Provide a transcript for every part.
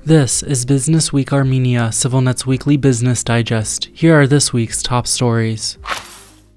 This is Business Week Armenia, CivilNet's weekly business digest. Here are this week's top stories.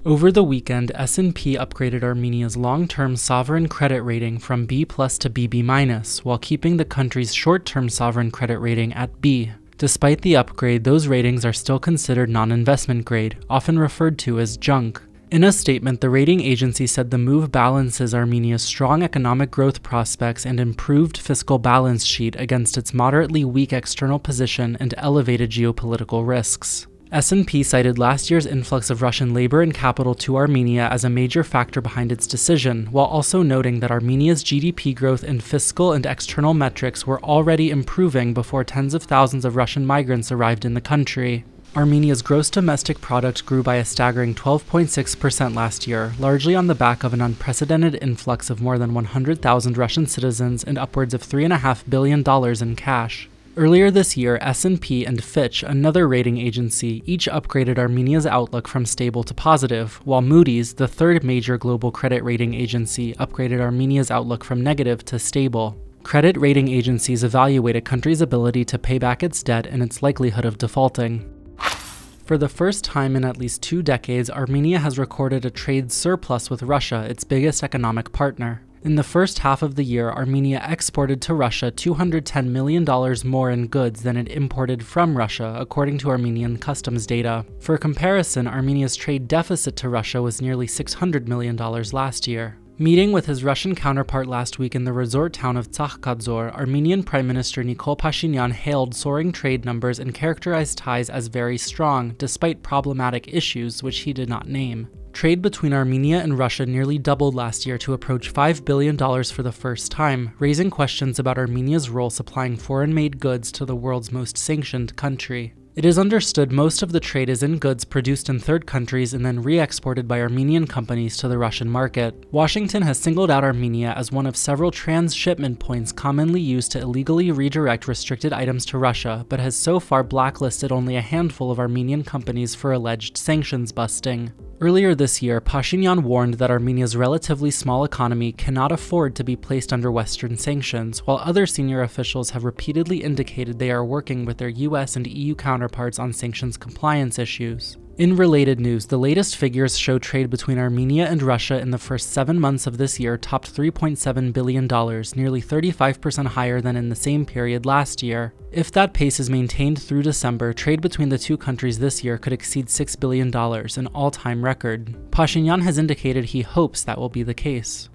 Over the weekend, S&P upgraded Armenia's long-term sovereign credit rating from B+ to BB-, while keeping the country's short-term sovereign credit rating at B. Despite the upgrade, those ratings are still considered non-investment grade, often referred to as junk. In a statement, the rating agency said the move balances Armenia's strong economic growth prospects and improved fiscal balance sheet against its moderately weak external position and elevated geopolitical risks. S&P cited last year's influx of Russian labor and capital to Armenia as a major factor behind its decision, while also noting that Armenia's GDP growth and fiscal and external metrics were already improving before tens of thousands of Russian migrants arrived in the country. Armenia's gross domestic product grew by a staggering 12.6% last year, largely on the back of an unprecedented influx of more than 100,000 Russian citizens and upwards of $3.5 billion in cash. Earlier this year, S&P and Fitch, another rating agency, each upgraded Armenia's outlook from stable to positive, while Moody's, the third major global credit rating agency, upgraded Armenia's outlook from negative to stable. Credit rating agencies evaluate a country's ability to pay back its debt and its likelihood of defaulting. For the first time in at least 2 decades, Armenia has recorded a trade surplus with Russia, its biggest economic partner. In the first half of the year, Armenia exported to Russia $210 million more in goods than it imported from Russia, according to Armenian customs data. For comparison, Armenia's trade deficit to Russia was nearly $600 million last year. Meeting with his Russian counterpart last week in the resort town of Tsakhkadzor, Armenian Prime Minister Nikol Pashinyan hailed soaring trade numbers and characterized ties as very strong, despite problematic issues which he did not name. Trade between Armenia and Russia nearly doubled last year to approach $5 billion for the first time, raising questions about Armenia's role supplying foreign-made goods to the world's most sanctioned country. It is understood most of the trade is in goods produced in third countries and then re-exported by Armenian companies to the Russian market. Washington has singled out Armenia as one of several transshipment points commonly used to illegally redirect restricted items to Russia, but has so far blacklisted only a handful of Armenian companies for alleged sanctions busting. Earlier this year, Pashinyan warned that Armenia's relatively small economy cannot afford to be placed under Western sanctions, while other senior officials have repeatedly indicated they are working with their US and EU counterparts on sanctions compliance issues. In related news, the latest figures show trade between Armenia and Russia in the first 7 months of this year topped $3.7 billion, nearly 35% higher than in the same period last year. If that pace is maintained through December, trade between the two countries this year could exceed $6 billion, an all-time record. Pashinyan has indicated he hopes that will be the case.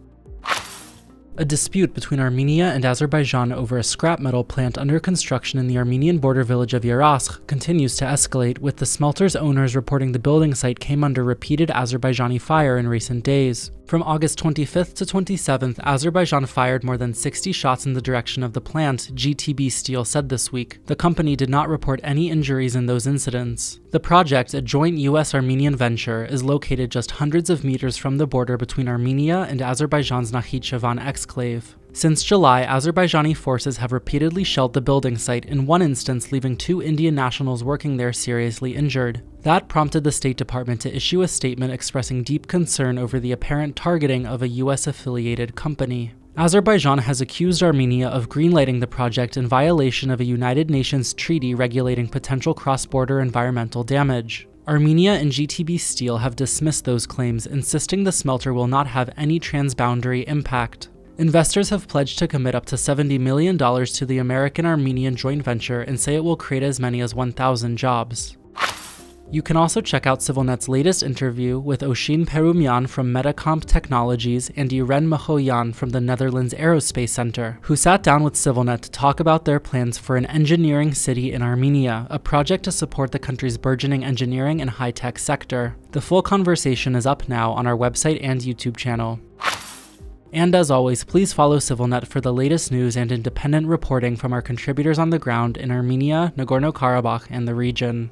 A dispute between Armenia and Azerbaijan over a scrap metal plant under construction in the Armenian border village of Yeraskh continues to escalate, with the smelter's owners reporting the building site came under repeated Azerbaijani fire in recent days. From August 25th to 27th, Azerbaijan fired more than 60 shots in the direction of the plant, GTB Steel said this week. The company did not report any injuries in those incidents. The project, a joint US-Armenian venture, is located just hundreds of meters from the border between Armenia and Azerbaijan's Nakhichevan exclave. Since July, Azerbaijani forces have repeatedly shelled the building site, in one instance leaving 2 Indian nationals working there seriously injured. That prompted the State Department to issue a statement expressing deep concern over the apparent targeting of a US-affiliated company. Azerbaijan has accused Armenia of greenlighting the project in violation of a United Nations treaty regulating potential cross-border environmental damage. Armenia and GTB Steel have dismissed those claims, insisting the smelter will not have any transboundary impact. Investors have pledged to commit up to $70 million to the American-Armenian joint venture and say it will create as many as 1,000 jobs. You can also check out CivilNet's latest interview with Oshin Perumyan from Metacomp Technologies and Irene Mahoyan from the Netherlands Aerospace Center, who sat down with CivilNet to talk about their plans for an engineering city in Armenia, a project to support the country's burgeoning engineering and high-tech sector. The full conversation is up now on our website and YouTube channel. And as always, please follow CivilNet for the latest news and independent reporting from our contributors on the ground in Armenia, Nagorno-Karabakh, and the region.